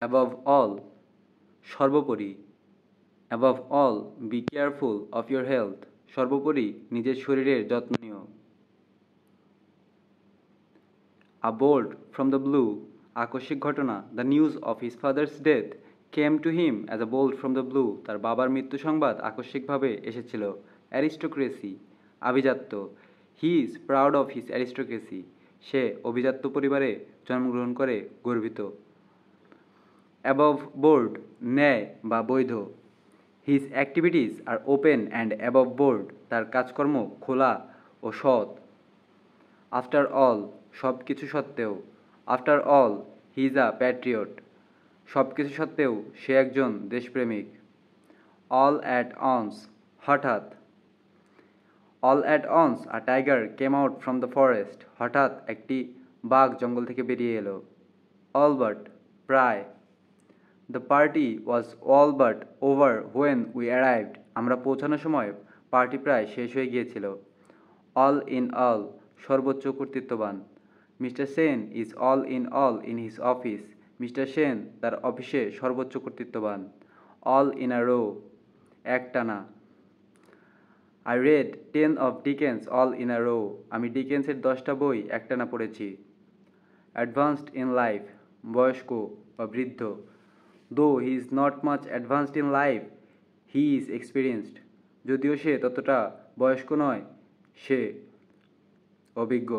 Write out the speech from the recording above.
Above all সর্বোপরি, above all be careful of your health সর্বোপরি নিজের শরীরের যত্ন নিও। A bolt from the blue আকস্মিক ঘটনা, the news of his father's death came to him as a bolt from the blue, তার বাবার মৃত্যু সংবাদ আকস্মিকভাবে এসেছিল। অ্যারিস্টোক্রেসি আভিজাত্য, he is proud of his aristocracy, সে অভিজাত্য পরিবারে জন্মগ্রহণ করে গর্বিত। অ্যাবভ বোর্ড ন্যায় বা বৈধ, his activities are open and above board, তার কাজকর্ম খোলা ও সৎ। আফটার অল সব কিছু সত্ত্বেও, after all he is a patriot, সব কিছু সত্ত্বেও সে একজন দেশপ্রেমিক। অল অ্যাট অনস হঠাৎ, all at once a tiger came out from the forest, হঠাৎ একটি বাঘ জঙ্গল থেকে বেরিয়ে এলো। অল বাট প্রায়, the party was all but over when we arrived, আমরা পৌঁছানোর সময় পার্টি প্রায় শেষ হয়ে গিয়েছিল। অল ইন অল সর্বোচ্চ কর্তৃত্ববান, Mister Sen is all in his office, Mister Sen তার অফিসে সর্বোচ্চ কর্তৃত্ববান। অল ইন আ রো একটানা, I read 10 of Dickens all in a row, আমি ডিকেন্সের 10টা বই একটানা পড়েছি। অ্যাডভান্সড ইন লাইফ বয়স্ক বা বৃদ্ধ, দো he is not much advanced in life he is experienced, যদিও সে ততটা বয়স্ক নয়, সে অভিজ্ঞ।